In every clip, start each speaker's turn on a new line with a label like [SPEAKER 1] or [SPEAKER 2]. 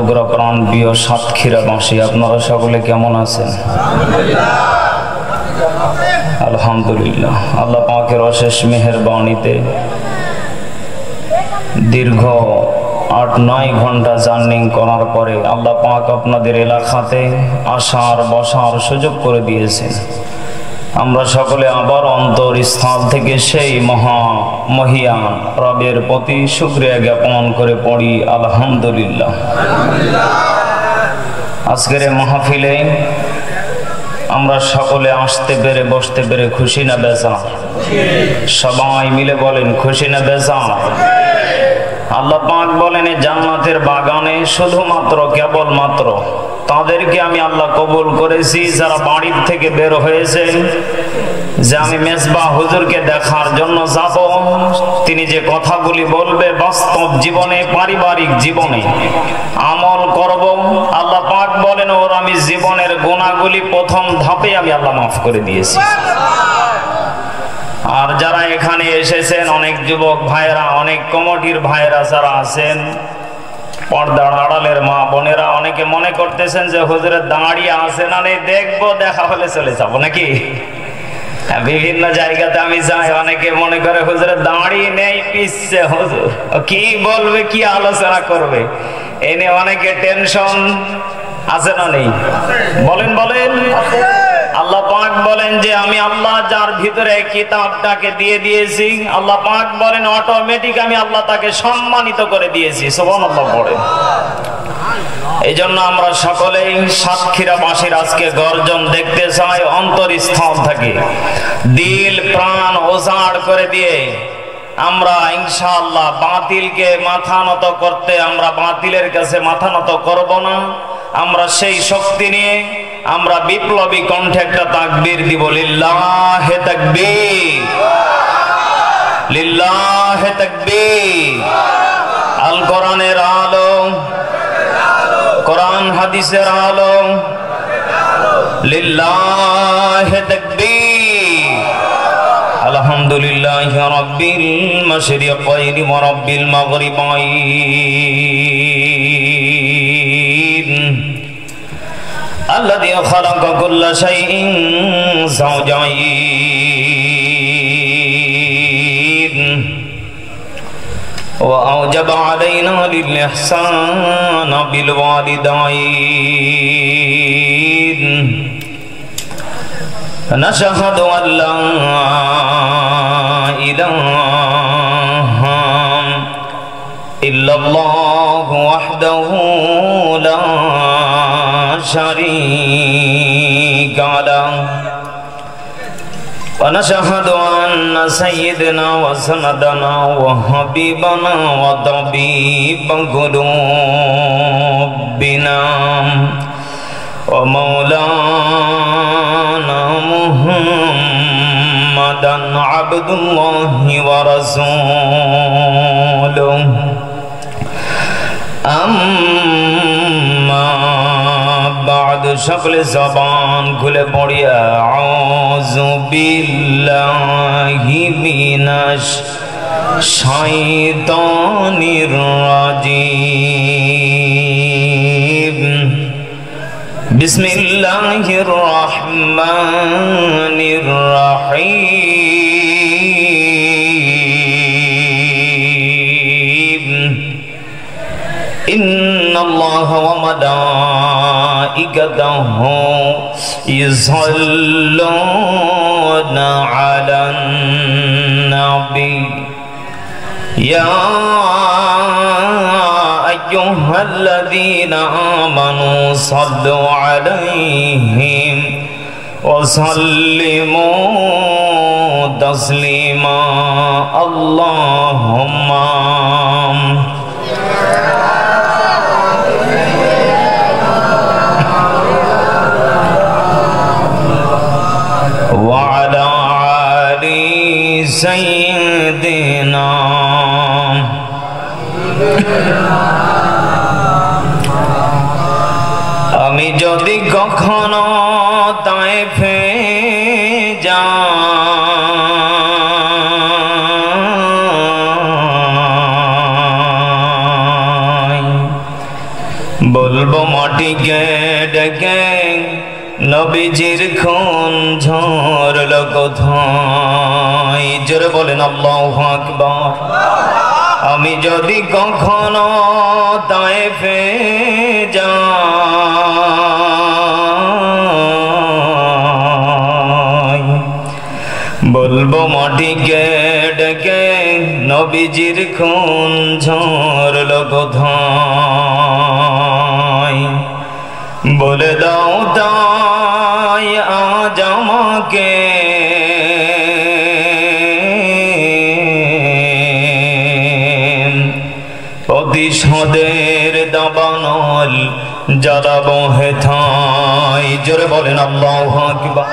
[SPEAKER 1] বগুড়া প্রাণপ্রিয় সাতক্ষীরাবাসী, আপনারা সকলে কেমন আছেন? আলহামদুলিল্লাহ। আল্লাহ পাকের অশেষ মেহেরবানিতে দীর্ঘ ৮-৯ ঘন্টা জার্নিং করার পরে আল্লাহ পাক আপনাদের এলাকাতে আসার বসার সুযোগ করে দিয়েছেন। আমরা সকলে আবার অন্তরস্থল থেকে সেই মহিয়ান রবের প্রতি শুকরিয়া জ্ঞাপন করে পড়ি আলহামদুলিল্লাহ। আজকের এই মাহফিলে আমরা সকলে আসতে পেরে বসতে পেরে খুশি না বেজার? সবাই মিলে বলেন খুশি না বেজার? আল্লাহ পাক বলেন এই জান্নাতের বাগানে শুধুমাত্র কেবলমাত্র তাদেরকে আমি আল্লাহ কবুল করেছি যারা বাড়ির থেকে বের হয়েছে যে আমি মেজবা হুজুরকে দেখার জন্য যাব, তিনি যে কথাগুলি বলবে বাস্তব জীবনে পারিবারিক জীবনে আমল করব। আল্লাহ পাক বলেন ওর আমি জীবনের গুনাহগুলি প্রথম ধাপে আমি আল্লাহ মাফ করে দিয়েছি। আর যারা এখানে এসেছেন অনেক যুবক ভাইরা, অনেক কমিটির ভাইরা যারা আছেন, পর্দার আড়ালের মা বোনেরা, অনেকে মনে করতেছেন যে হুজুরের দাঁড়িয়ে আছে না নেই, দেখবো, দেখা হলে চলে যাবো নাকি। বিভিন্ন জায়গাতে আমি যাই, অনেকে মনে করে হুজুরের দাঁড়িয়ে নেই, পিছছে হুজুর কি বলবে, কি আলোচনা করবে, এনে অনেকে টেনশন আছে না নেই? বলেন বলেন। আল্লাহ পাক বলেন যে আমি আল্লাহ যার ভিতরে কিতাবটাকে দিয়ে দিয়েছি, আল্লাহ পাক বলেন অটোমেটিক আমি আল্লাহ তাকে সম্মানিত করে দিয়েছি। সুবহানাল্লাহ পড়েন। এই জন্য আমরা সকলেই সাতক্ষীরাবাসীর আজকে গর্জন দেখতে চাই অন্তরস্থল থেকে, দিল প্রাণ উজাড় করে দিয়ে আমরা ইনশাআল্লাহ বাতিলকে মাথা নত করতে, আমরা বাতিলের কাছে মাথা নত করব না। আমরা সেই শক্তি নিয়ে আমরা বিপ্লবী কণ্ঠে একটা তাকবীর দিব, লিল্লাহে তাকবীর, লিল্লাহে তাকবীর। আল কোরআনের আলো, কোরআন হাদিসের আলো, লিল্লাহে তাকবীর। আলহামদুলিল্লাহি রাব্বিল মাশরিকাইনি ওয়া রাব্বিল মাগরিবাইন الذي خلق كل شيء زوجين وأوجب علينا للإحسان بالوالدين نشهد أن لا إله إلا الله وحده لا شريك له ونشهد أن سيدنا وسندنا وحبيبنا وطبيب قلوبنا ومولانا محمدا عبد الله ورسوله أما بعد সকল জবান খুলে পড়ি আউযু বিল্লাহি মিনাশ শাইতানির রাজিম বিসমিল্লাহির রহমানির রহিম ইন্নাল্লাহা ওয়া মালাইকাতাহু ইউসাল্লুনা আলান নাবী ইয়া আইয়ুহাল্লাযীনা আমানু সাল্লু আলাইহি ওয়া সাল্লিমু তাসলিমা আল্লাহুম্মা وعلى آل سيدنا আমি যদি কখনো তায়েফে যাই বলবো মাটিকে ডেকে নবীজির খুন ঝরলো কোথায়, জোরে বলেন আল্লাহু আকবার। আমি যদি কখনো তায়েফে যাই, বলবো মাটিকে ডেকে নবীজির খুন ঝরলো কোথায়, বলে দাও তাই আজ আমাকে প্রতিশোধের দাবানল জ্বালাবো হেথায়, জোরে বলেন আল্লাহু আকবার।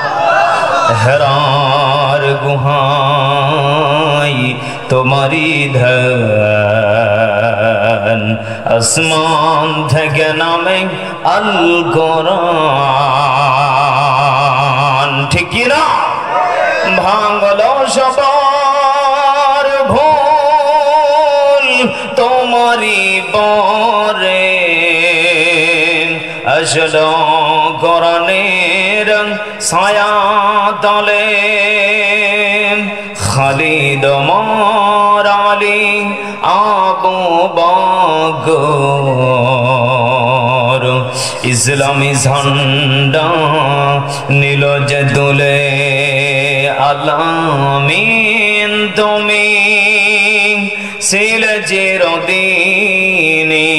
[SPEAKER 1] হেরার গুহায় তোমারি ধ্যান, আসমান থেকে নামে আল কোরআন, ঠিক কি না? ভাঙলো সবার ভুল তোমারি পরে, আসলো কোরআনের ছায়া তলে, খালিদ ওমর আলী আবু বকর ইসলামী ঝান্ডা নীল যে তুলে, আলামিন তুমি ছিলে চিরদিনী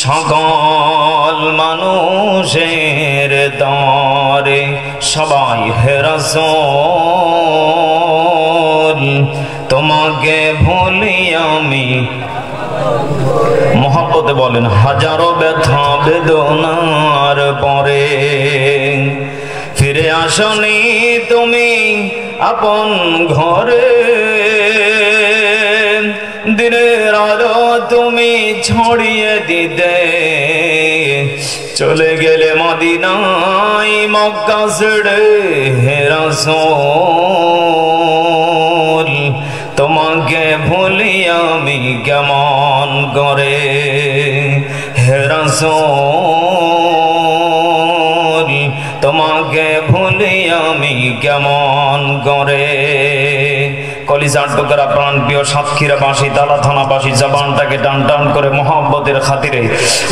[SPEAKER 1] সকল মানুষের তরে, সবাই হে রাসূল তোমাকে ভুলি আমি, মহব্বতে বলেন হাজারো ব্যথা বেদনার পরে, ফিরে আসনি তুমি আপন ঘরে, দিনের আলো তুমি ছড়িয়ে দিতে, চলে গেলে মদিনায় মক্কা ছেড়ে হে রাসূল তোমাকে ভুলি আমি কেমন করে, হে রাসূল তোমাকে ভুলি আমি কেমন করে। কলিজার টুকরা প্রাণ প্রিয় সাতক্ষীরাবাসী তালা থানাবাসী জবানটাকে টান টান করে মহব্বতের খাতিরে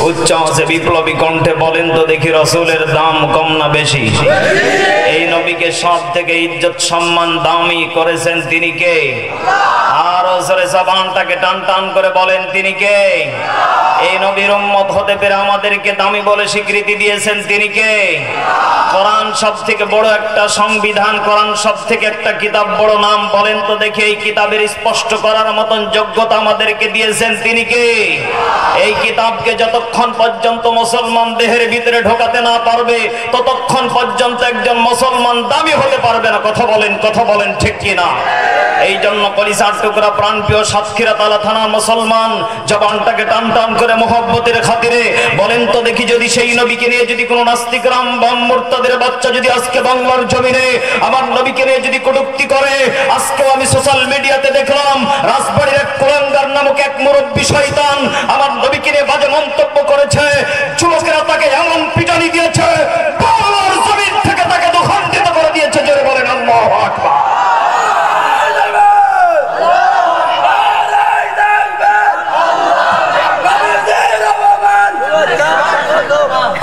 [SPEAKER 1] উচ্চ আছে বিপ্লবী কণ্ঠে বলেন তো দেখি রাসূলের দাম কম না বেশি? এই নবীকে সব থেকে ইজ্জত সম্মান দামি করেছেন তিনি কে? আর জোরে জবানটাকে টান টান করে বলেন তিনি কে? এই নবীর উম্মত হতে পেরে আমাদেরকে দামি বলে স্বীকৃতি দিয়েছেন তিনি কে? কোরআন সব থেকে বড় একটা সংবিধান, কোরআন সব থেকে একটা কিতাব বড় নাম, বলেন তো দেখি এই কিতাবের স্পষ্ট করার মতন যোগ্যতা আমাদেরকে দিয়েছেন তিনি কে? এই কিতাবকে যতক্ষণ পর্যন্ত মুসলমান দেহের ভিতরে ঢোকাতে না পারবে ততক্ষণ পর্যন্ত একজন মুসলমান দামি হতে পারবে না। কথা বলেন ঠিক কিনা? এই জন্য কলিজার টুকরা প্রাণপ্রিয় সাতক্ষীরা তালা থানার মুসলমান জবানটাকে টান টান করে মহব্বতের খাতিরে বলেন তো দেখি, যদি সেই নবীকে নিয়ে যদি কোনো নাস্তিক রাম বাম মুরতাদের বাচ্চা যদি আজকে বাংলার জমিনে আমার নবীকে নিয়ে যদি কটূক্তি করে, আজকেও আমি সোশ্যাল মিডিয়াতে দেখলাম রাজবাড়ির এক কুলাঙ্গার নামক এক মুরব্বী শয়তান আমার নবীকে নিয়ে বাজে মন্তব্য করেছে, যুবকেরা তাকে এমন পিটানি দিয়েছে, বাংলার জমিন থেকে তাকে দখণ্ডিত করে দিয়েছে। জোরে বলেন আল্লাহু আকবার।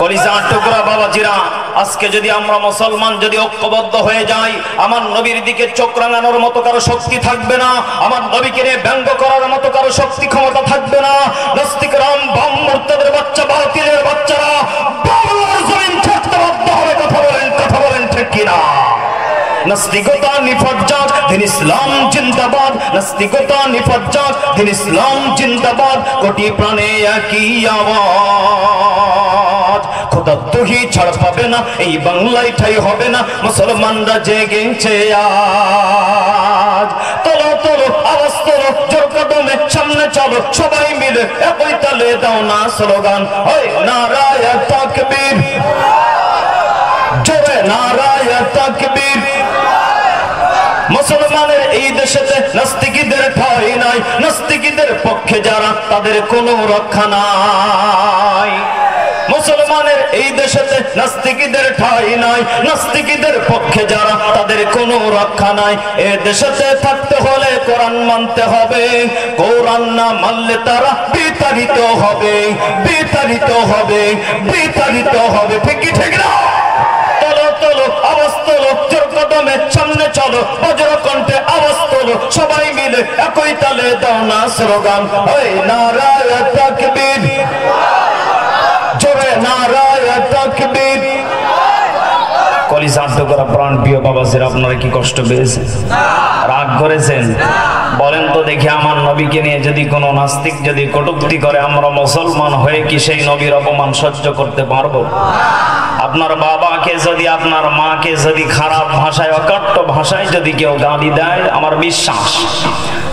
[SPEAKER 1] কলিজার টুকরা বাবাজিরা, আজকে যদি আমরা মুসলমান যদি ঐক্যবদ্ধ হয়ে যাই, আমার নবীর দিকে চোখ রাঙানোর মতো কারো শক্তি থাকবে না, আমার নবীকে নিয়ে ব্যঙ্গ করার মতো কারো শক্তি ক্ষমতা থাকবে না। নাস্তিক রাম বাম মুরতাদের বাচ্চা বাতিলের বাচ্চারা বাংলার জমিন ছাড়তে বাধ্য হবে। কথা বলেন ঠিক কিনা? নাস্তিকতা নিফাজ্জাত, দিন ইসলাম জিন্দাবাদ। নাস্তিকতা নিফাজ্জাত, দিন ইসলাম জিন্দাবাদ। কোটি প্রাণে একই আওয়াজ, খোদা তুহি ছাড় পাবে না, এই বাংলায় ঠাই হবে না, মুসলমানরা জেগেছে আজ। তোলো তোলো আওয়াজ তোলো, জোর কদমে সামনে চলো, সবাই মিলে একই তালে দাও না স্লোগান, ওই নারায়ে তাকবীর, জোরে নারায়ে তাকবীর। মুসলমানের এই দেশেতে নাস্তিকীদের ঠাঁই নাই, নাস্তিকীদের পক্ষে যারা তাদের কোনো রক্ষা নাই। মুসলমানের এই দেশেতে নাস্তিকীদের ঠাঁই নাই, নাস্তিকীদের পক্ষে যারা তাদের কোনো রক্ষা নাই। এ দেশেতে থাকতে হলে কোরআন মানতে হবে, কোরআন না মানলে তারা বিতাড়িত হবে, বিতাড়িত হবে, বিতাড়িত হবে। ঠিক কি ঠিক না? তোলো তোলো আওয়াজ তোলো, জোর কদমে সামনে চলো, বজ্রকণ্ঠে আওয়াজ তোলো, সবাই মিলে একই তালে দাও না স্লোগান, ওই নারায়ে তাকবীর, জোরে নারায়ে তাকবীর। কলিজার টুকরা প্রাণ প্রিয় বাবাজিরা, আপনারা কি কষ্ট পেয়েছেন? রাগ করেছেন? বলেন তো দেখি, আমার নবীকে নিয়ে যদি কোনো নাস্তিক যদি কটূক্তি করে, আমরা মুসলমান হয়ে কি সেই নবীর অপমান সহ্য করতে পারবো? আপনার বাবাকে যদি, আপনার মাকে যদি খারাপ ভাষায়, অকট্ট ভাষায় যদি কেউ গালি দেয়, আমার বিশ্বাস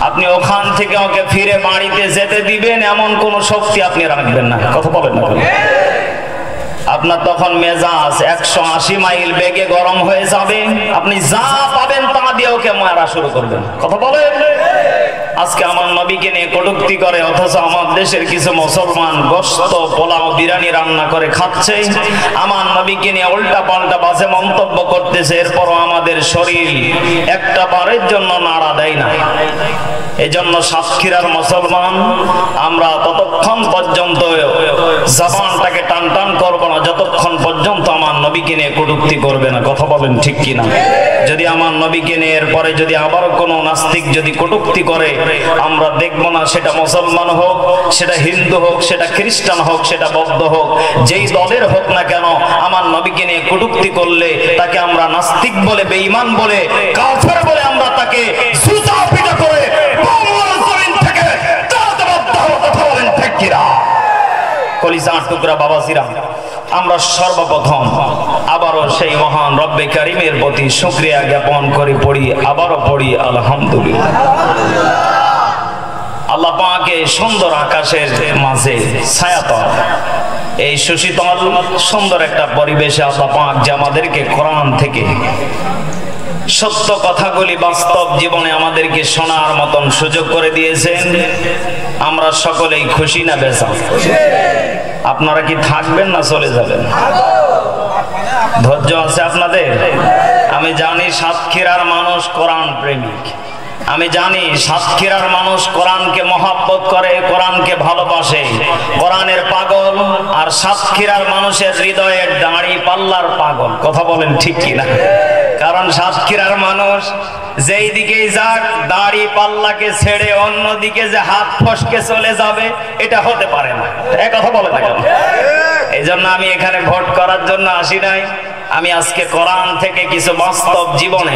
[SPEAKER 1] আপনি ওখান থেকে ওকে ফিরে বাড়িতে যেতে দিবেন এমন কোন শক্তি আপনি রাখবেন না। কথা বলেন না? আপনার তখন মেজাজ 180 মাইল বেগে গরম হয়ে যাবে, আপনি যা পাবেন তা দিয়ে ওকে মারা শুরু করবেন। কথা বলেন? আজকে আমার নবীকে নিয়ে কটূক্তি করে, অথচ আমার দেশের কিছু মুসলমান গোশত পোলাও বিরিয়ানি রান্না করে খাচ্ছে, আমার নবীকে নিয়ে উল্টা পাল্টা বাজে মন্তব্য করতেছে, এরপরও আমাদের শরীর একটা বারের জন্য নাড়া দেয় না। এজন্য সাতক্ষীরার মুসলমান আমরা ততক্ষণ পর্যন্ত জবানটাকে টান টান করবো না যতক্ষণ পর্যন্ত আমার নবীকে নিয়ে কটূক্তি করবে না। কথা বলেন ঠিক কিনা? যদি আমার নবীকে নিয়ে এরপরে যদি আবার কোনো নাস্তিক যদি কটূক্তি করে, আমরা দেখবো না, সেটা মুসলমান হোক, সেটা হিন্দু হোক, সেটা খ্রিস্টান হোক, সেটা বৌদ্ধ হোক, যেই দলের হোক না কেন, আমার নবীকে নিয়ে কটূক্তি করলে তাকে আমরা নাস্তিক বলে, বেঈমান বলে, কাফের বলে আমরা তাকে জুতা পিটা করে কলিজার টুকরা বাবাজিরা, আমরা সর্বপ্রথম আবারও সেই মহান রব্বে কারিমের প্রতি শুকরিয়া জ্ঞাপন করে পড়ি, আবারও পড়ি আলহামদুলিল্লাহ। আল্লাহ পাকে সুন্দর আকাশের মাঝে ছায়াতল, এই সুশীতল সুন্দর একটা পরিবেশে আল্লাহ পাক যে আমাদেরকে কোরআন থেকে সত্য কথাগুলি বাস্তব জীবনে আমাদেরকে শোনার মতন সুযোগ করে দিয়েছেন, আমরা সকলেই খুশি না বেজার? আপনারা কি থাকবেন না চলে যাবেন? ধৈর্য আছে আপনাদের? আমি জানি সাতক্ষীরার মানুষ কোরআন প্রেমিক, আমি জানি সাতক্ষীরার মানুষ কোরআনকে মহব্বত করে, কোরআনকে ভালোবাসে, কোরআনের পাগল। আর সাতক্ষীরার মানুষের হৃদয়ের দাড়ি পাল্লার পাগল। কথা বলেন ঠিক কিনা? কারণ সাতক্ষীরার মানুষ যেই দিকেই যাক, দাড়ি পাল্লাকে ছেড়ে অন্যদিকে যে হাত ফসকে চলে যাবে, এটা হতে পারে না। এক কথা বলে না কেন? এই জন্য আমি এখানে ভোট করার জন্য আসি নাই, আমি আজকে কোরআন থেকে কিছু বাস্তব জীবনে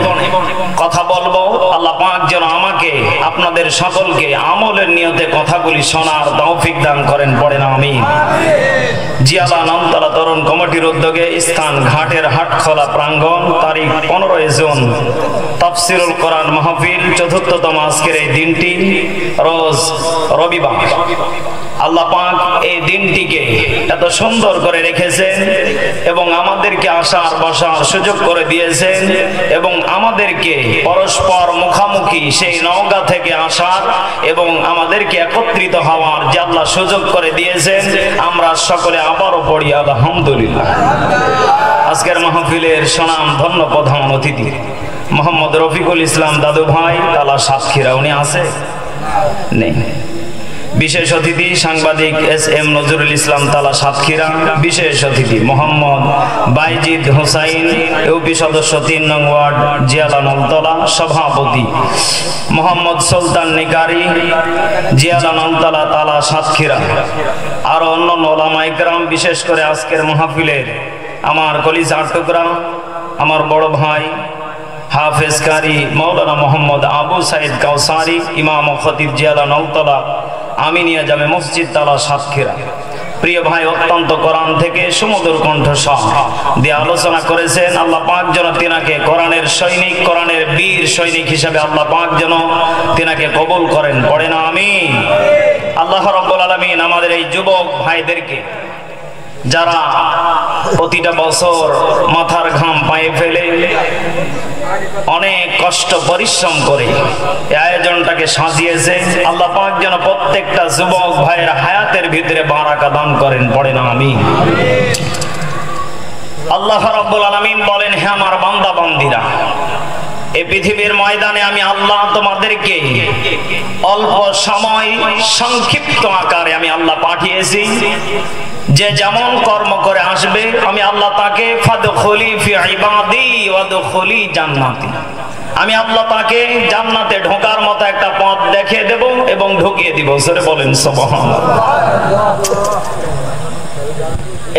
[SPEAKER 1] কথা বলবো। আল্লাহ পাক যেন আমাকে আপনাদের সকলকে আমলের নিয়তে কথাগুলি শোনার তৌফিক দান করেন, পড়েন আমিন। জিয়ালা নামতলা তরুণ কমিটির উদ্যোগে স্থান ঘাটের হাটখোলা প্রাঙ্গণ, তারিখ 15 জুন, তাফসিরুল কোরআন মাহফিল, চতুর্থতম আজকের এই দিনটি রোজ রবিবার। আল্লাহ পাক এই দিনটিকে এত সুন্দর করে রেখেছেন এবং আমাদেরকে আসার বসার সুযোগ করে দিয়েছেন এবং আমাদেরকে পরস্পর মুখামুখি সেই নওগাঁ থেকে আসার এবং আমাদেরকে একত্রিত হওয়ার যে আল্লাহ সুযোগ করে দিয়েছেন, আমরা সকলে আবারও পড়ি আলহামদুলিল্লাহ। আজকের মাহফিলের সুনাম ধন্য প্রধান অতিথি মোহাম্মদ রফিকুল ইসলাম দাদু ভাই, তালা সাতক্ষীরা, উনি আছে? নেই। বিশেষ অতিথি সাংবাদিক SM নজরুল ইসলাম, তালা সাতক্ষীরা। বিশেষ অতিথি মোহাম্মদ বাইজিদ হোসাইন, ইউপি সদস্য 3 নং ওয়ার্ড, জিয়ালা নলতলা। সভাপতি মোহাম্মদ সুলতান নিকারি, জিয়ালা নলতলা, তালা সাতক্ষীরা। আরো অন্য ওলামা ইকরাম, বিশেষ করে আজকের মাহফিলের আমার কলিজার টুকরা, আমার বড় ভাই হাফেজ কারি মৌলানা মোহাম্মদ আবু সাইদ কাউসারি, ইমাম ও খতিব, জিয়ালা নলতলা আমিনিয়া জামে মসজিদ, তালা সাতক্ষীরা। প্রিয় ভাই অত্যন্ত কোরআন থেকে সুমধুর কণ্ঠস্বর দিয়ে আলোচনা করেছেন। আল্লাহ পাক যেন তিনাকে কোরআনের সৈনিক, কোরআনের বীর সৈনিক হিসেবে আল্লাহ পাক যেন তিনাকে কবুল করেন, পড়ে না আমিন। আল্লাহ রাব্বুল আলামিন আমাদের এই যুবক ভাইদেরকে যারা প্রতিটা বছর মাথার ঘাম পায়ে ফেলে অনেক কষ্ট পরিশ্রম করে এই আয়োজনটাকে সাজিয়েছে, আল্লাহ পাক যেন প্রত্যেকটা যুবক ভাইয়ের হায়াতের ভিতরে বারাকা দান করেন, পড়ে না আমিন। আল্লাহ রাব্বুল আলামিন বলেন, হে আমার বান্দা বান্দীরা, এই পৃথিবীর ময়দানে আমি আল্লাহ তোমাদেরকে অল্প সময় সংক্ষিপ্ত আকারে আমি আল্লাহ পাঠিয়েছি। যে যেমন কর্ম করে আসবে আমি আল্লাহ তাকে ফাদখুলি ফি ইবাদি ওয়াদখুলি জান্নাতি, আমি আল্লাহ তাকে জান্নাতে ঢোকার মতো একটা পথ দেখিয়ে দেব এবং ঢুকিয়ে দিব। সরে বলেন সুবহানাল্লাহ।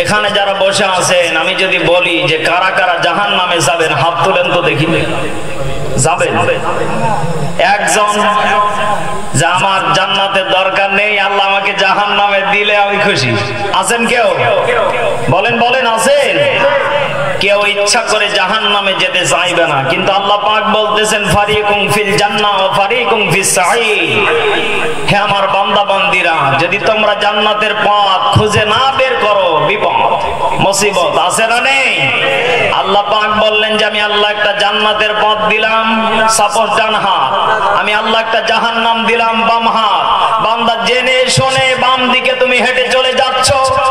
[SPEAKER 1] এখানে যারা বসে আছেন, আমি যদি বলি যে কারা কারা জাহান্নামে যাবেন, হাত তোলেন তো দেখি। যাবেন একজন, যে আমার জান্নাতের দরকার নেই, আল্লাহ আমাকে জাহান্নামে দিলে আমি খুশি। আছেন কেউ? বলেন বলেন, আছেন? কেউ ইচ্ছা করে জাহান্নামে যেতে চাইবে না, কিন্তু আল্লাহ পাক বলতেছেন ফারিকুম ফিল জান্নাহ ওয়া ফারিকুম ফিস সাঈর। হে আমার বান্দা বান্দীরা, যদি তোমরা জান্নাতের পথ খুঁজে না বের করো, বিপদ মুসিবত আছে না নেই? আল্লাহ পাক বললেন যে আমি আল্লাহ একটা জান্নাতের পথ দিলাম সাপোজ ডান হাত, আমি আল্লাহ একটা জাহান্নাম দিলাম বাম হাত। বান্দা জেনে শুনে বাম দিকে তুমি হেঁটে চলে যাচ্ছ,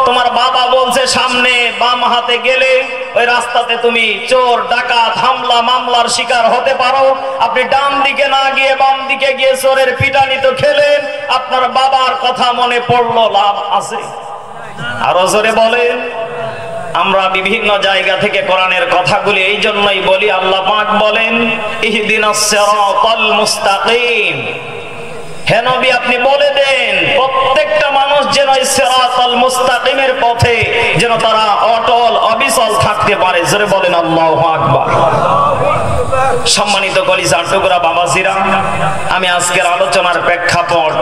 [SPEAKER 1] তোমার বাবা বলছে সামনে বাম হাতে গেলে ওই রাস্তাতে তুমি চোর ডাকাত হামলা মামলার শিকার হতে পারো। আপনি ডান দিকে না গিয়ে বাম দিকে গিয়ে চোরের পিটানি তো খেলেন, আপনার বাবার কথা মনে পড়লো, লাভ আছে? আরো জোরে বলেন। আমরা বিভিন্ন জায়গা থেকে কোরআনের কথাগুলি এই জন্যই বলি, আল্লাহ পাক বলেন ইহদিনাস সিরাতাল মুস্তাকিম। হে নবী, আপনি বলে দেন প্রত্যেকটা মানুষ যেন এই সিরাতাল মুস্তাকিমের পথে যেন তারা অটল অবিচল থাকতে পারে। জোরে বলেন আল্লাহু আকবার। সম্মানিত কলিজার টুকরা বাবাজিরা, আমি আজকের আলোচনার প্রেক্ষাপট,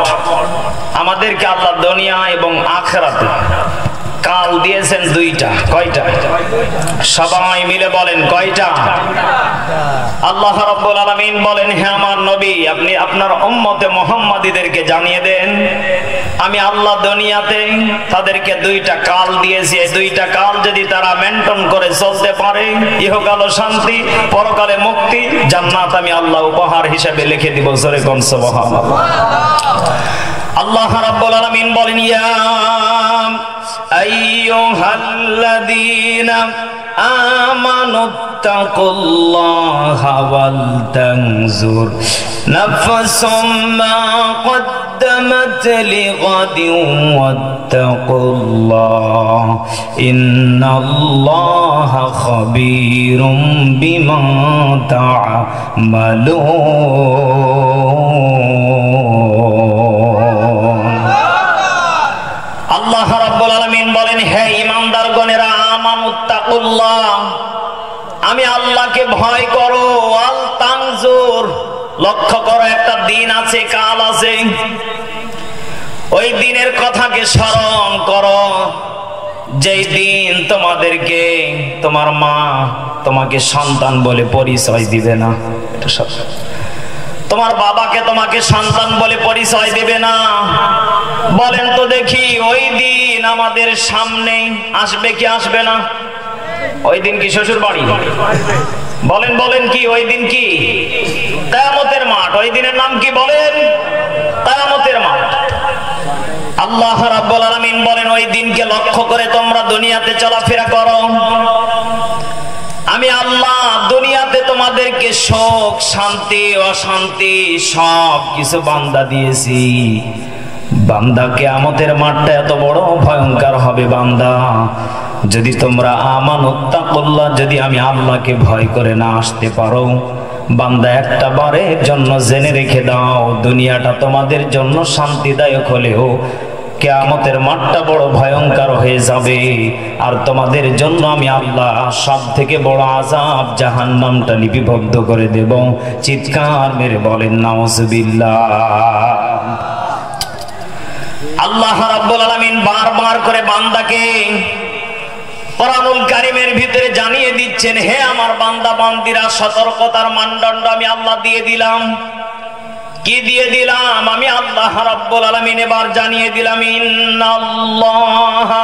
[SPEAKER 1] আমাদেরকে আল্লাহ দুনিয়া এবং আখিরাতে কাল দিয়েছেন দুইটা। কয়টা? সবাই মিলে বলেন কয়টা? আল্লাহ রাব্বুল আলামিন বলেন, হে আমার নবী, আপনি আপনার উম্মতে মুহাম্মাদীদেরকে জানিয়ে দেন আমি আল্লাহ দুনিয়াতে তাদেরকে দুইটা কাল দিয়েছি। এই দুইটা কাল যদি তারা মেনটেন করে চলতে পারে, ইহকালে শান্তি, পরকালে মুক্তি, জান্নাত আমি আল্লাহ উপহার হিসেবে লিখে দিব। জোরে কোন সুবহানাল্লাহ। আল্লাহ রাব্বুল আলামিন বলেন, ইয়া আইয়ুহাল্লাযীনা আমানুত্তাকুল্লাহা ওয়াল তানজুর নাফসুম মা قدمت لغد واتقوا الله إن الله خبير بما تعملون আল্লাহ রাব্বুল আলামিন বলেন, হে ঈমানদারগণেরা, আমানুত্তাকুল্লাহ, আমি আল্লাহকে ভয় করো, ওয়াল তানজুর, লক্ষ্য করো একটা দিন আছে, কাল আছে, ওই দিনের কথাকে স্মরণ করো যেই দিন তোমাদেরকে তোমার মা তোমাকে সন্তান বলে পরিচয় দিবে না। এটা সত্য। তোমার বাবাকে তোমাকে সন্তান বলে পরিচয় দিবে না। বলেন তো দেখি, ওই দিন আমাদের সামনে আসবে কি আসবে না? ওই দিন কি শ্বশুর বাড়ি? বলেন বলেন, কি ওই দিন? কি কিয়ামতের মাঠ। ওই দিনের নাম কি বলেন? কিয়ামতের মাঠ। আল্লাহ রাব্বুল আলামিন বলেন, ওই দিনকে লক্ষ্য করে তোমরা দুনিয়াতে চলাফেরা করো। আমি আল্লাহ দুনিয়াতে তোমাদেরকে সুখ শান্তি অশান্তি সব কিছু বান্দা দিয়েছি। বান্দা কিয়ামতের মাঠটা এত বড় ভয়ঙ্কর হবে বান্দা, যদি তোমরা আমানুত্তাকুল্লাহ, যদি আমি আল্লাহকে ভয় করে না আসতে পারো। বান্দা একটা বারের জন্য জেনে রেখে দাও, দুনিয়াটা তোমাদের জন্য শান্তিদায়ক হলেও কিয়ামতের মাঠটা বড় ভয়ঙ্কর হয়ে যাবে। আর তোমাদের জন্য আমি আল্লাহ সব থেকে বড় আযাব জাহান্নামটা লিপিবদ্ধ করে দেব। চিৎকার মেরে বলেন নাউযুবিল্লাহ। আল্লাহ রাব্বুল আলামিন বারবার করে বান্দাকে কোরআনুল কারীমের ভিতরে জানিয়ে দিচ্ছেন, হে আমার বান্দা বান্দীরা, সতর্কতার মানদণ্ড আমি আল্লাহ দিয়ে দিলাম। কি দিয়ে দিলাম? আমি আল্লাহ রাব্বুল আলামিন এবার জানিয়ে দিলাম, ইন্নাল্লাহা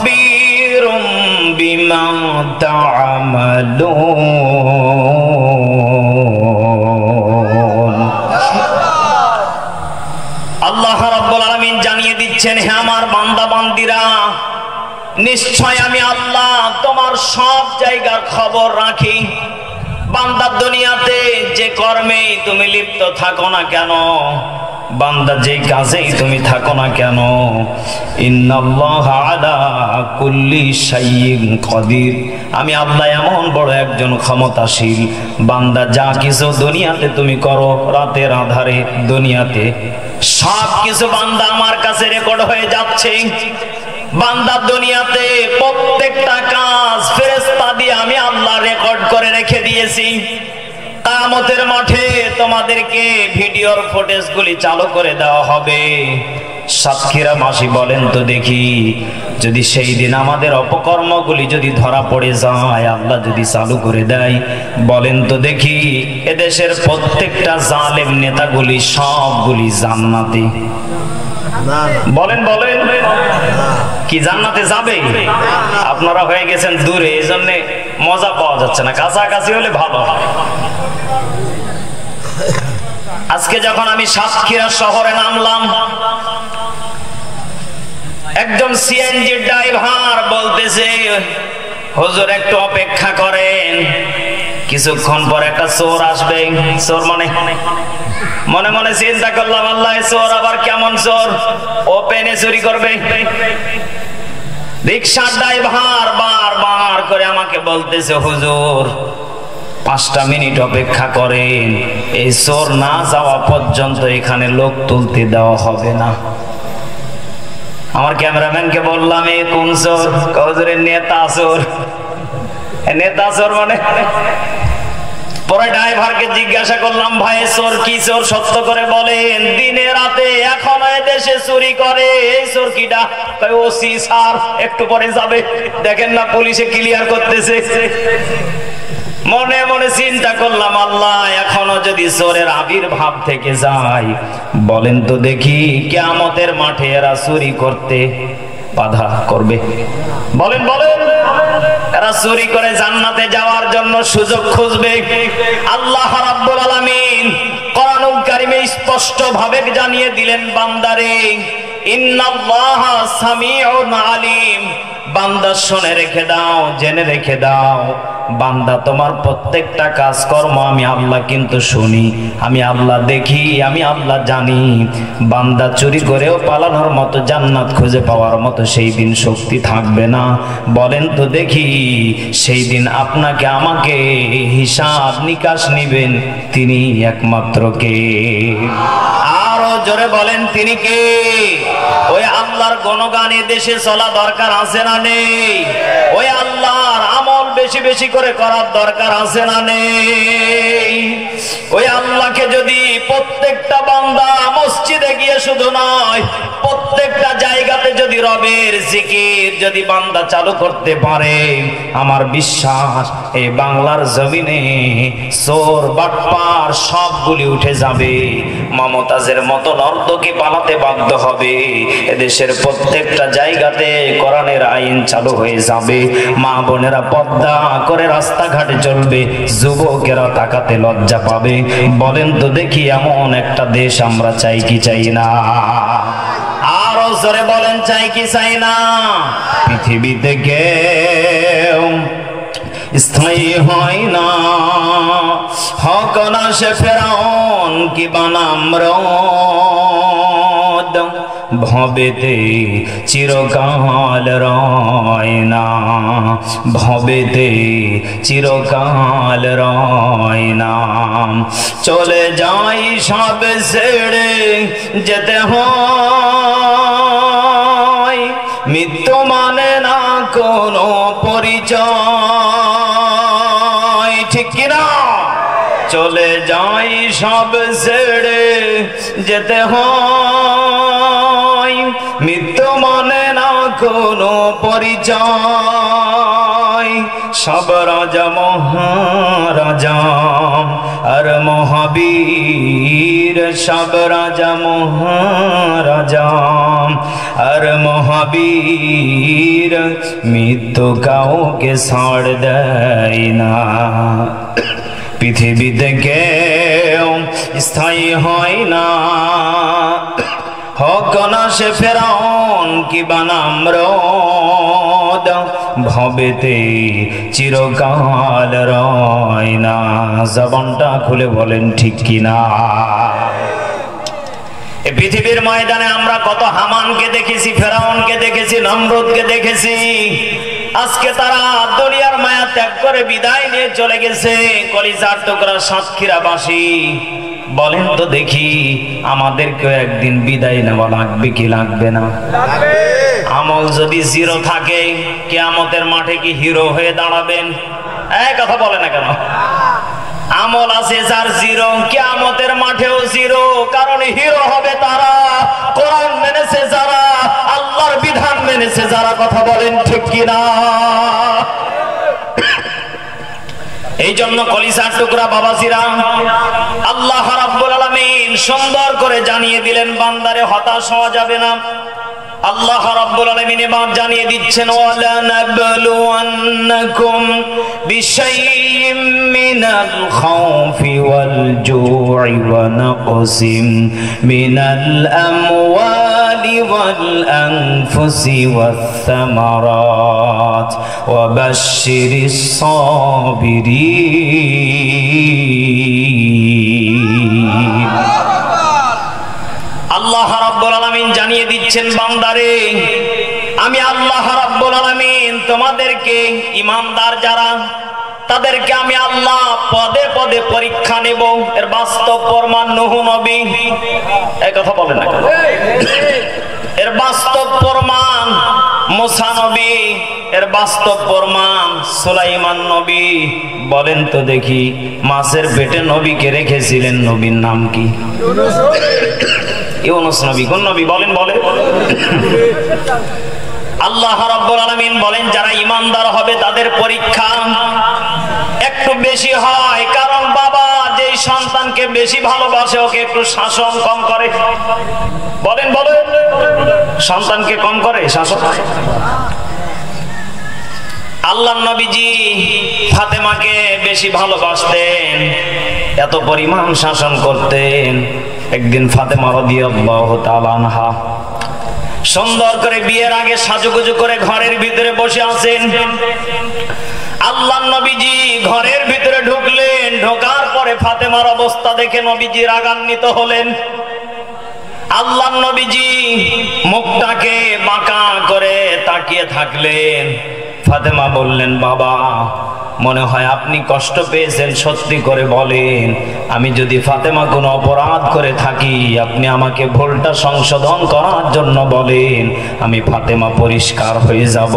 [SPEAKER 1] খবীরুম বিমা তা'মালুন। আল্লাহ রাব্বুল আলামিন জানিয়ে দিচ্ছেন, হে আমার বান্দা বান্দিরা, নিশ্চয় আমি আল্লাহ তোমার সব জায়গার খবর রাখি। বান্দা দুনিয়াতে যে কর্মে তুমি লিপ্ত থাকো না কেন, বান্দা যে কাজেই তুমি থাকো না কেন, ইন্নাল্লাহা আলা কুল্লি শাইইন কাদির, আমি আল্লাহ এমন বড় একজন ক্ষমতাশীল। বান্দা যা কিছু দুনিয়াতে তুমি করো, রাতের আধারে দুনিয়াতে সব কিছু বান্দা আমার কাছে রেকর্ড হয়ে যাচ্ছে। বান্দা দুনিয়াতে প্রত্যেকটা কাজ ফেরেশতা দিয়ে আমি আল্লাহ রেকর্ড করে রেখে দিয়েছি। কিয়ামতের মাঠে তোমাদেরকে ভিডিওর ফুটেজগুলি চালু করে দেওয়া হবে। সাক্ষীরা মাসি বলেন তো দেখি, যদি সেই দিন আমাদের অপকর্মগুলি যদি ধরা পড়ে যায়, আল্লাহ যদি চালু করে দেয়, বলেন তো দেখি এদেশের প্রত্যেকটা জালেম নেতাগুলি সবগুলি জান্নাতি? বলেন বলেন, কি জান্নাতে যাবে? আপনারা হয়ে গেছেন দূরে, এই জন্য মজা পাওয়া যাচ্ছে না, কাছাকাছি হলে ভালো। আজকে যখন আমি সাতক্ষীরা শহরে নামলাম, একজন সিএনজি ড্রাইভার বলতেছে, হুজুর একটু অপেক্ষা করেন, কিছুক্ষণ পর একটা চোর আসবে। চোর মানে মনে মনে চিন্তা করলাম, আল্লাহ চোর আবার কেমন চোর, ওপেনে চুরি করবে? রিক্সার ড্রাইভার বারবার করে আমাকে বলতেছে, হুজুর 5টা মিনিট অপেক্ষা করেন, এই চোর না যাওয়া পর্যন্ত এখানে লোক তুলতে দেওয়া হবে না। আমার ক্যামেরাম্যানকে বললাম, এ কোন চোর? হুজুরের নেতা চোর। নেতা চোর মানে? পরে ড্রাইভারকে জিজ্ঞাসা করলাম, ভাই চোর কি চোর, সত্য করে বলেন, দিনে রাতে এখনো দেশে চুরি করে, এই চোর কিটা? ওসি স্যার একটু পরে যাবে, দেখেন না পুলিশে ক্লিয়ার করতেছে। মনে মনে চিন্তা করলাম, আল্লাহ এখনো যদি চোরের আবির্ভাব থেকে যায়, বলেন তো দেখি কিয়ামতের মাঠে এরা চুরি করতে বাধা করবে? বলেন বলেন, এরা চুরি করে জান্নাতে যাওয়ার জন্য সুযোগ খুঁজবে। আল্লাহ রাব্বুল আলামিন কোরআনুল কারীমে স্পষ্ট ভাবে জানিয়ে দিলেন, বান্দারে ইন্নাল্লাহা সামিউন আলিম, বান্দা শুনে রেখে দাও, জেনে রেখে দাও, বান্দা তোমার প্রত্যেকটা কাজকর্ম আমি আল্লাহ কিন্তু শুনি, আমি আল্লাহ দেখি, আমি আল্লাহ জানি। বান্দা চুরি করেও পালানোর মতো, জান্নাত খুঁজে পাওয়ার মতো সেই দিন শক্তি থাকবে না। বলেন তো দেখি, সেই দিন আপনাকে আমাকে হিসাব নিকাশ নিবেন তিনি একমাত্র কে? আরো জোরে বলেন, তিনি কে? ওই আল্লাহর গুণগানে দেশে চলা দরকার আছে না নেই? ওই আল্লাহর আমল বেশি বেশি করে করার দরকার আছে না নেই? ওই আল্লাহকে যদি প্রত্যেকটা বান্দা মসজিদে গিয়ে শুধু নয়, প্রত্যেকটা জায়গাতে যদি রবের জিকির যদি বান্দা চালু করতে পারে, আমার বিশ্বাস এই বাংলার জমিনে চোর বাটপার সবগুলি উঠে যাবে। মমতাজের মতো নর্তকী পালাতে বাধ্য হবে। এদেশের প্রত্যেকটা জায়গাতে কোরআনের আইন চালু হয়ে যাবে। মা বোনেরা পর্দা করে রাস্তাঘাটে চলবে, যুবকেরা তাকাতে লজ্জা পাবে। বলেন তো দেখি, এমন একটা দেশ আমরা চাই কি চাই না? আরো জোরে বলেন, চাই কি চাই না? পৃথিবীতে কেউ স্থায়ী হয় না, হক না সে ফেরাউন কি বানামরদ, ভবেতে চিরকাল রয় না, ভবেতে চিরকাল রয় না। চলে যাই সব ছেড়ে যেতে হয়, মৃত্যু মানে না কোনো পরিচয়, ঠিক কিনা? চলে যাই সব ছেড়ে যেতে হয়, মৃত্যু মানে না কোনো পরিচয়। হয় সব রাজা মহারাজা আর মহাবীর, সব রাজা মহারাজা আর মহাবীর, মৃত্যু কাউকে ছাড় দেয় না। পৃথিবীতে কেউ স্থায়ী হয় না, হোক না সে ফেরাউন কি নামরুদ, ভবেতে চিরকাল রয় না। জবানটা খুলে বলেন ঠিক কিনা? এই পৃথিবীর ময়দানে আমরা কত হামানকে দেখেছি, ফেরাউনকে দেখেছি, নমরুদকে দেখেছি। আজকে তারা দুনিয়ার মায়া ত্যাগ করে বিদায় নিয়ে চলে গেছে। কলিজার টুকরা সাতক্ষীরাবাসী, বলেন তো দেখি, আমাদেরকে একদিন বিদায় নেওয়া লাগবে কি লাগবে না? আমল যদি জিরো থাকে, কিয়ামতের মাঠে কি হিরো হয়ে দাঁড়াবেন? এই কথা বলে না কেন? আমল আছে যার জিরো, কিয়ামতের মাঠেও জিরো। কারণ হিরো হবে তারা কোরআন মেনেছে যারা, আল্লাহর বিধান মেনেছে যারা। কথা বলেন ঠিক কিনা? এই জন্য কলিজার টুকরা বাবাজিরা, আল্লাহ রাব্বুল আলামিন সুন্দর করে জানিয়ে দিলেন বান্দারে হতাশ হওয়া যাবে না। আল্লাহ রাব্বুল আলামিন এবার জানিয়ে দিচ্ছেন, ওয়ালা নাবলুওয়ান্নাকুম বিশাইইম মিনাল খাউফি ওয়াল জু'i ওয়া নাকসিম মিনাল আমওয়ালি ওয়াল আনফুসি ওয়াস সামারাত ওয়া বাশশিরিস সাবিরিন। আল্লাহ রাব্বুল আলামিন জানিয়ে দিচ্ছেন, বান্দারে আমি আল্লাহ রাব্বুল আলামিন তোমাদেরকে, ঈমানদার যারা, তাদেরকে আমি আল্লাহ পদে পদে পরীক্ষা নেব। এর বাস্তব প্রমাণ নূহ নবী। এই কথা বলেন না? এর বাস্তব প্রমাণ মুসা নবী, এর বাস্তব প্রমাণ সুলাইমান নবী। বলেন তো দেখি, মাছের পেটে নবীকে রেখেছিলেন, নবীর নাম কি? ইউনূস নবী। কোন নবী বলেন? বলে আল্লাহ রাব্বুল আলামিন বলেন, যারা ঈমানদার হবে তাদের পরীক্ষা একটু বেশি হয়। কারণ বাবা যেই সন্তানকে বেশি ভালোবাসে ওকে একটু শাসন কম করে। বলেন বলেন, সন্তানকে কম করে শাসন। আল্লাহর নবীজি ফাতেমাকে বেশি ভালোবাসতেন, এত পরিমাণ শাসন করতেন। একদিন ফাতেমা রাদিয়াল্লাহু তাআলা আনহা সুন্দর করে বিয়ের আগে সাজুগুজু করে ঘরের ভিতরে বসে আছেন। আল্লাহর নবীজি ঘরের ভিতরে ঢুকলেন। ঢোকার পরে ফাতেমার অবস্থা দেখে নবীজি রাগান্বিত হলেন। আল্লাহর নবীজি মুখটাকে বাঁকা করে তাকিয়ে থাকলেন। ফাতেমা বললেন, বাবা মনে হয় আপনি কষ্ট পেয়েছেন, সত্যি করে বলেন। আমি যদি ফাতেমা কোনো অপরাধ করে থাকি, আপনি আমাকে ভুলটা সংশোধন করার জন্য বলেন, আমি ফাতেমা পরিষ্কার হয়ে যাব।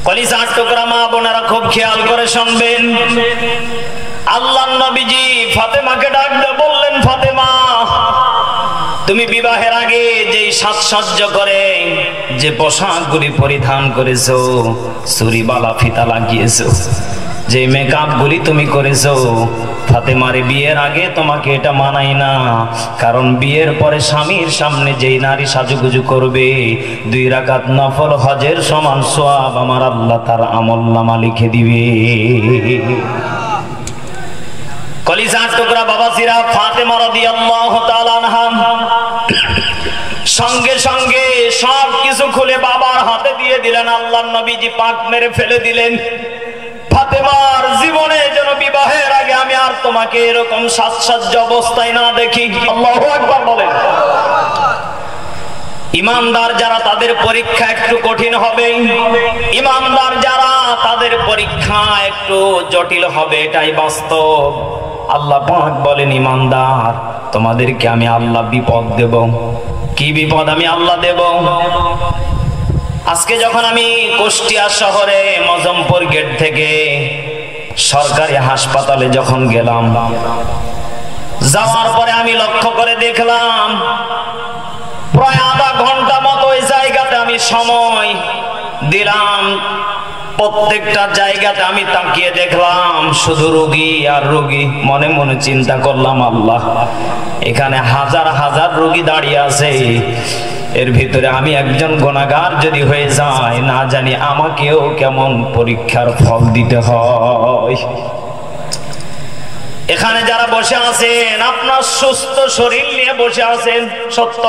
[SPEAKER 1] কলিজার টুকরা মা বোনেরা খুব খেয়াল করে শুনবেন। আল্লাহর নবীজি ফাতেমাকে ডাক দিয়ে বললেন, ফাতেমা তুমি বিবাহের আগে যেই সাজসজ্জ করে যে পোশাকগুলি পরিধান করেছো, চুড়িবালা ফিতা লাগিয়েছো, যে মেকআপ গুলি তুমি করেছো, ফাতেমার বিয়ের আগে তোমাকে এটা মানাই না। কারণ বিয়ের পরে স্বামীর সামনে যেই নারী সাজুগুজু করবে, 2 রাকাত নফল হজের সমান সওয়াব আমার আল্লাহ তার আমলনামা লিখে দিবে। কলিজার টুকরা বাবাজিরা, ফাতেমা রাদিয়াল্লাহু তাআলা আনহা সঙ্গে সঙ্গে সব কিছু খুলে বাবার হাতে দিয়ে দিলেন। আল্লাহর নবীজি পাক মেরে ফেলে দিলেন, ফাতেমার জীবনে যেন বিবাহের আগে আমি আর তোমাকে এরকম সাজসজ্জ অবস্থায় না দেখি। আল্লাহু আকবার বলেন। ঈমানদার যারা তাদের পরীক্ষা একটু কঠিন হবে, ঈমানদার যারা তাদের পরীক্ষা একটু জটিল হবে, এটাই বাস্তব। আল্লাহ পাক বলেন, ঈমানদার তোমাদেরকে আমি আল্লাহ বিপদ দেব। কি বিপদ আমি আল্লাহ দেব? আজকে যখন আমি কুষ্টিয়া শহরে মজমপুর গেট থেকে সরকারি হাসপাতালে যখন গেলাম, যাওয়ার পরে আমি লক্ষ্য করে দেখলাম প্রায় আধা ঘন্টা মতো ওই জায়গাতে আমি সময় দিলাম। প্রত্যেকটা জায়গাতে আমি তাকিয়ে দেখলাম শুধু রোগী আর রোগী। মনে মনে চিন্তা করলাম, আল্লাহ, এখানে হাজার হাজার রোগী দাঁড়িয়ে আছে, এর ভিতরে আমি একজন গুনাহগার যদি হয়ে যায়, না জানি আমাকেও কেমন পরীক্ষার ফল দিতে হয়। এখানে যারা বসে আছেন, আপনার সুস্থ শরীর নিয়ে বসে আছেন, সত্য